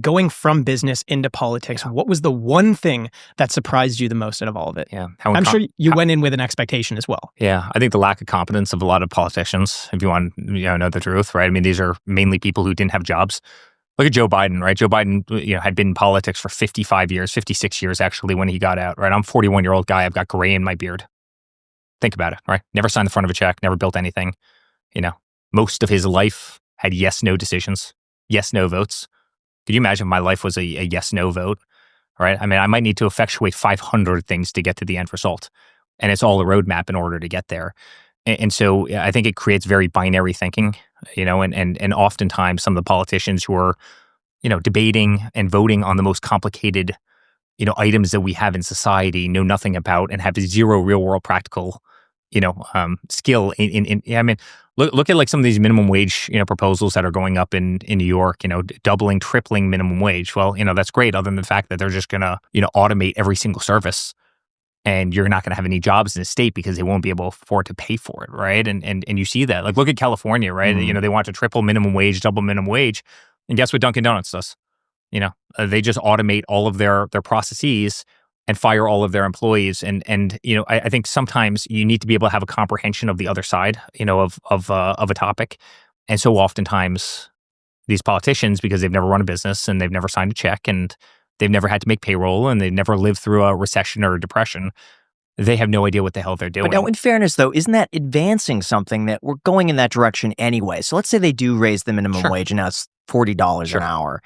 Going from business into politics, what was the one thing that surprised you the most out of all of it? Yeah. I'm sure you went in with an expectation as well. Yeah. I think the lack of competence of a lot of politicians, if you want to know the truth, right? I mean, these are mainly people who didn't have jobs. Look at Joe Biden, right? Joe Biden, had been in politics for 55 years, 56 years actually when he got out, right? I'm a 41-year-old guy. I've got gray in my beard. Think about it, right? Never signed the front of a check, never built anything. Most of his life had yes/no decisions, yes/no votes. Could you imagine if my life was a yes/no vote, right? I mean, I might need to effectuate 500 things to get to the end result. And it's all a roadmap in order to get there. And so I think it creates very binary thinking, and oftentimes some of the politicians who are, debating and voting on the most complicated, items that we have in society know nothing about and have zero real world practical, skill I mean, look at like some of these minimum wage, proposals that are going up in New York, doubling, tripling minimum wage. Well, that's great other than the fact that they're just going to, automate every single service. And you're not going to have any jobs in the state because they won't be able to afford to pay for it, right? And you see that. Like, look at California, right? Mm-hmm. They want to triple minimum wage, double minimum wage. And guess what Dunkin' Donuts does? They just automate all of their processes and fire all of their employees. And I think sometimes you need to be able to have a comprehension of the other side, of a topic. And so oftentimes these politicians, because they've never run a business and they've never signed a check and they've never had to make payroll and they've never lived through a recession or a depression, they have no idea what the hell they're doing. But now, in fairness, though, isn't that advancing something that we're going in that direction anyway? So let's say they do raise the minimum wage and now it's $40 an hour.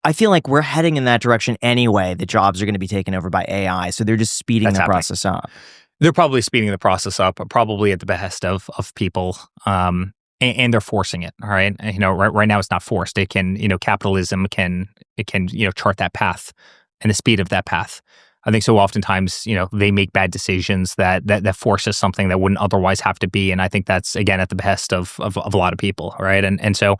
I feel like we're heading in that direction anyway. The jobs are going to be taken over by AI, so they're just speeding the process up. They're probably speeding the process up, probably at the behest of people, and they're forcing it. All right, right now it's not forced. It can, capitalism can chart that path and the speed of that path. I think so oftentimes, they make bad decisions that forces something that wouldn't otherwise have to be. And I think that's, again, at the behest of a lot of people, right? And so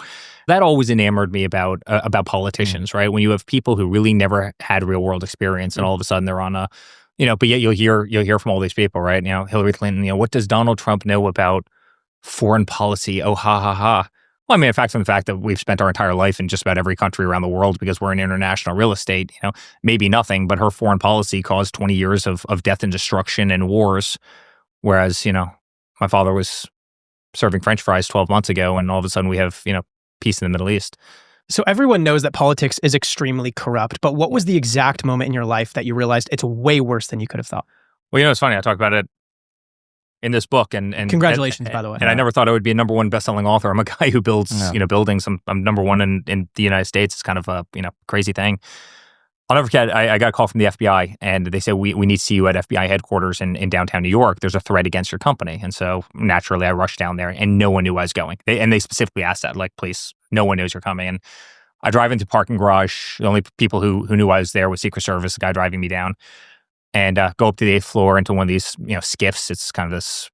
that always enamored me about politicians, right? When you have people who really never had real world experience and all of a sudden they're on a, but yet you'll hear from all these people, right? Hillary Clinton, what does Donald Trump know about foreign policy? Oh, ha, ha, ha. Well, I mean, in fact, from the fact that we've spent our entire life in just about every country around the world because we're in international real estate, maybe nothing, but her foreign policy caused 20 years of death and destruction and wars. Whereas, my father was serving French fries 12 months ago and all of a sudden we have, peace in the Middle East. So everyone knows that politics is extremely corrupt, but what was the exact moment in your life that you realized it's way worse than you could have thought? Well, it's funny. I talk about it in this book, and congratulations, by the way. And I never thought I would be a #1 best-selling author. I'm a guy who builds, buildings. I'm #1 in the United States. It's kind of a, crazy thing. I'll never forget, I got a call from the FBI, and they said, we need to see you at FBI headquarters in downtown New York. There's a threat against your company. And so naturally, I rushed down there, and no one knew I was going. They specifically asked that, like, please, no one knows you're coming. And I drive into parking garage. The only people who knew I was there was Secret Service, the guy driving me down. And go up to the 8th floor into one of these, skiffs. It's kind of this,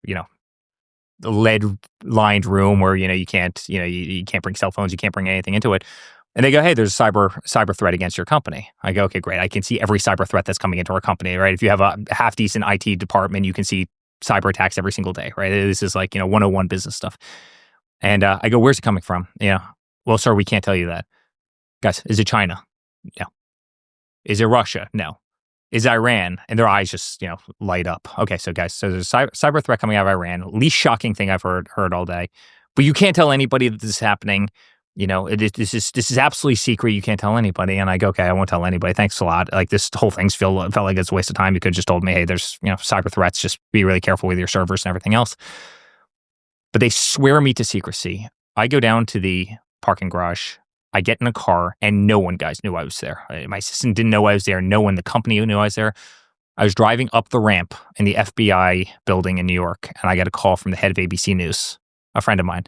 lead-lined room where, you can't, you can't bring cell phones, you can't bring anything into it. And they go, hey, there's a cyber threat against your company. I go, okay, great. I can see every cyber threat that's coming into our company, right? If you have a half-decent IT department, you can see cyber attacks every single day, right? This is like, 101 business stuff. And I go, where's it coming from? Well, sir, we can't tell you that. Guys, is it China? No. Is it Russia? No. Is Iran? And their eyes just, light up. Okay, so guys, so there's a cyber threat coming out of Iran. Least shocking thing I've heard all day. But you can't tell anybody that this is happening. This is absolutely secret. You can't tell anybody. And I go, okay, I won't tell anybody. Thanks a lot. Like, this whole thing felt like it's a waste of time. You could have just told me, hey, there's, cyber threats. Just be really careful with your servers and everything else. But they swear me to secrecy. I go down to the parking garage. I get in a car, and no one, guys, knew I was there. My assistant didn't know I was there. No one, the company knew I was there. I was driving up the ramp in the FBI building in New York, and I got a call from the head of ABC News, a friend of mine.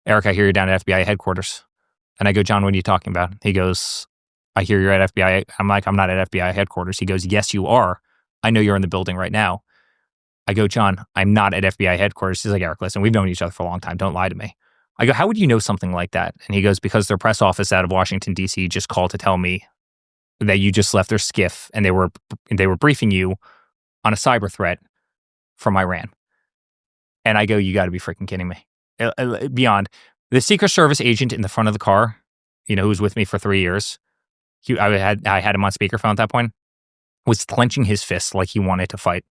Eric, I hear you're down at FBI headquarters. And I go, John, what are you talking about? He goes, I hear you're at FBI. I'm like, I'm not at FBI headquarters. He goes, yes, you are. I know you're in the building right now. I go, John, I'm not at FBI headquarters. He's like, Eric, listen, we've known each other for a long time. Don't lie to me. I go, how would you know something like that? And he goes, because their press office out of Washington, D.C. just called to tell me that you just left their skiff and they were briefing you on a cyber threat from Iran. And I go, you got to be freaking kidding me. Beyond. The Secret Service agent in the front of the car, who was with me for 3 years, I had him on speakerphone at that point, was clenching his fists like he wanted to fight.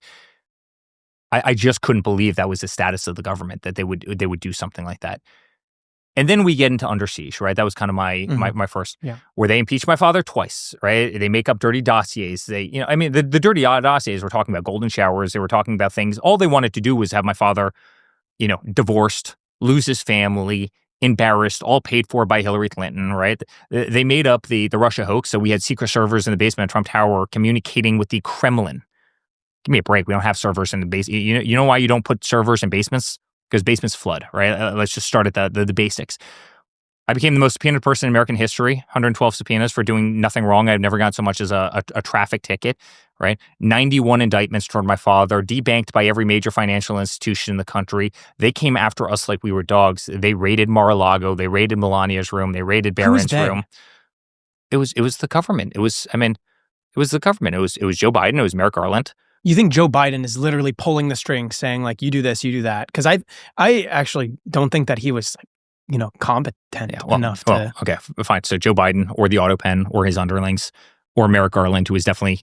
I just couldn't believe that was the status of the government, that they would do something like that. And then we get into Under Siege, right? That was kind of my first, where they impeach my father twice, right? They make up dirty dossiers. The dirty dossiers were talking about golden showers. They were talking about things. All they wanted to do was have my father, divorced, lose his family, embarrassed, all paid for by Hillary Clinton, right? They made up the Russia hoax. So we had secret servers in the basement of Trump Tower communicating with the Kremlin. Give me a break. We don't have servers in the basement. You know why you don't put servers in basements? Because basements flood, right? Let's just start at the basics. I became the most subpoenaed person in American history, 112 subpoenas for doing nothing wrong. I've never gotten so much as a traffic ticket, right? 91 indictments toward my father, debanked by every major financial institution in the country. They came after us like we were dogs. They raided Mar-a-Lago. They raided Melania's room. They raided Barron's room. It was the government. It was the government. It was Joe Biden. It was Merrick Garland. You think Joe Biden is literally pulling the strings, saying like, "You do this, you do that"? Because I actually don't think that he was, competent enough to. Okay, fine. So Joe Biden, or the Autopen, or his underlings, or Merrick Garland, who is definitely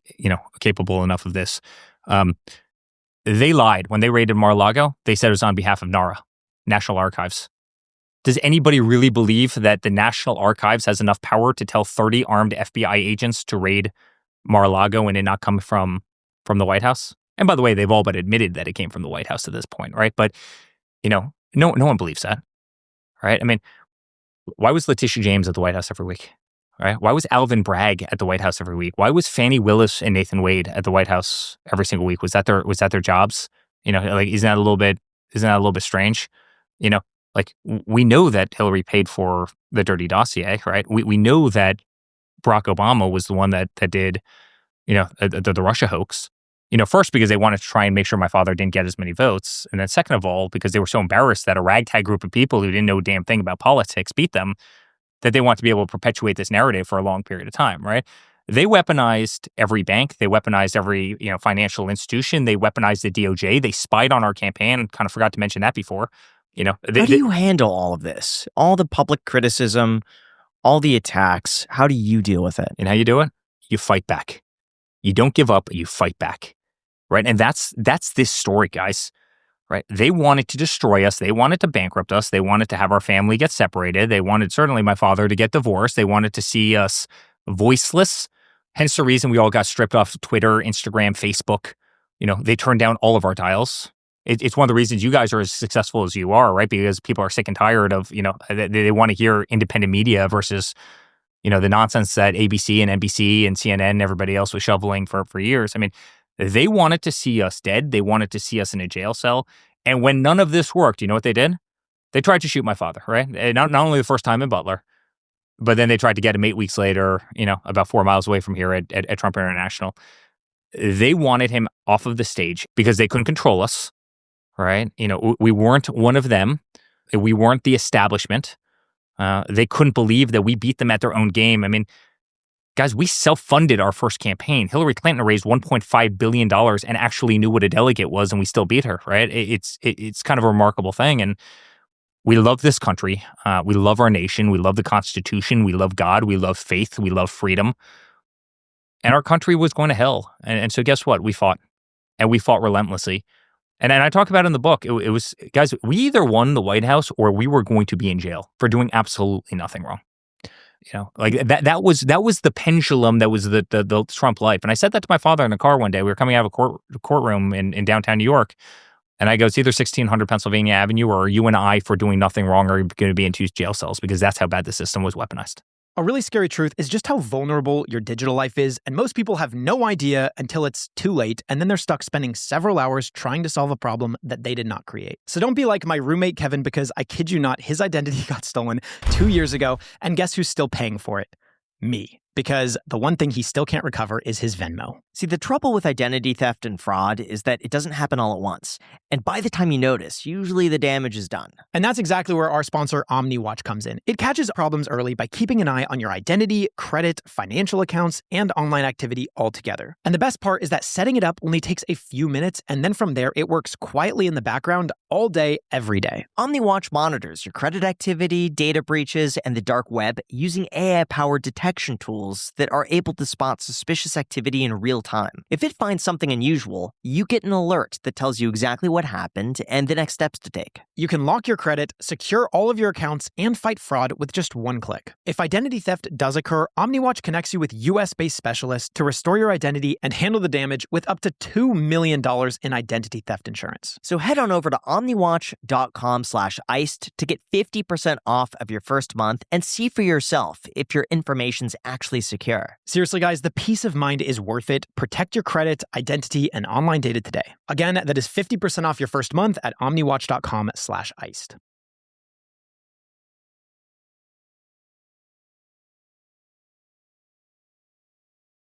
capable enough of this. They lied when they raided Mar-a-Lago. They said it was on behalf of NARA, National Archives. Does anybody really believe that the National Archives has enough power to tell 30 armed FBI agents to raid Mar-a-Lago and it not come from the White House? And by the way, they've all but admitted that it came from the White House at this point, right? But, no one believes that, right? I mean, why was Letitia James at the White House every week, right? Why was Alvin Bragg at the White House every week? Why was Fani Willis and Nathan Wade at the White House every single week? Was that their jobs? Isn't that a little bit strange? We know that Hillary paid for the dirty dossier, right? We know that Barack Obama was the one that did, the Russia hoax. First because they wanted to try and make sure my father didn't get as many votes. And then second of all, because they were so embarrassed that a ragtag group of people who didn't know a damn thing about politics beat them, that they want to be able to perpetuate this narrative for a long period of time, right? They weaponized every bank. They weaponized every, financial institution. They weaponized the DOJ. They spied on our campaign. Kind of forgot to mention that before. How do you handle all of this? All the public criticism, all the attacks. How do you deal with it? And how you do it? You fight back. You don't give up, you fight back, right? And that's this story, guys, right? They wanted to destroy us. They wanted to bankrupt us. They wanted to have our family get separated. They wanted, certainly my father, to get divorced. They wanted to see us voiceless, hence the reason we all got stripped off Twitter, Instagram, Facebook. They turned down all of our dials. It's one of the reasons you guys are as successful as you are, right? Because people are sick and tired of, they want to hear independent media versus the nonsense that ABC and NBC and CNN and everybody else was shoveling for years. I mean, they wanted to see us dead. They wanted to see us in a jail cell. And when none of this worked, you know what they did? They tried to shoot my father, right? And not only the first time in Butler, but then they tried to get him 8 weeks later, about 4 miles away from here at Trump International. They wanted him off of the stage because they couldn't control us, right? We weren't one of them. We weren't the establishment. They couldn't believe that we beat them at their own game. I mean, guys, we self-funded our first campaign. Hillary Clinton raised $1.5 billion and actually knew what a delegate was, and we still beat her, right? It's kind of a remarkable thing. And we love this country. We love our nation. We love the Constitution. We love God. We love faith. We love freedom. And our country was going to hell. And so guess what? We fought. And we fought relentlessly. And I talk about it in the book. It was, guys, we either won the White House or we were going to be in jail for doing absolutely nothing wrong. That was the pendulum that was the Trump life. And I said that to my father in the car one day. We were coming out of a courtroom in downtown New York. And I go, it's either 1600 Pennsylvania Avenue or you and I, for doing nothing wrong, are going to be in 2 jail cells, because that's how bad the system was weaponized. A really scary truth is just how vulnerable your digital life is, and most people have no idea until it's too late, and then they're stuck spending several hours trying to solve a problem that they did not create. So don't be like my roommate Kevin, because I kid you not, his identity got stolen 2 years ago, and guess who's still paying for it? Me. Because the one thing he still can't recover is his Venmo. See, the trouble with identity theft and fraud is that it doesn't happen all at once. And by the time you notice, usually the damage is done. And that's exactly where our sponsor, OmniWatch, comes in. It catches problems early by keeping an eye on your identity, credit, financial accounts, and online activity altogether. And the best part is that setting it up only takes a few minutes, and then from there, it works quietly in the background all day, every day. OmniWatch monitors your credit activity, data breaches, and the dark web using AI-powered detection tools tools that are able to spot suspicious activity in real time. If it finds something unusual, you get an alert that tells you exactly what happened and the next steps to take. You can lock your credit, secure all of your accounts, and fight fraud with just one click. If identity theft does occur, OmniWatch connects you with US-based specialists to restore your identity and handle the damage with up to $2 million in identity theft insurance. So head on over to omniwatch.com/iced to get 50% off of your first month and see for yourself if your information's actually secure. Seriously, guys, the peace of mind is worth it. Protect your credit, identity, and online data today. Again, that is 50% off your first month at omniwatch.com/iced.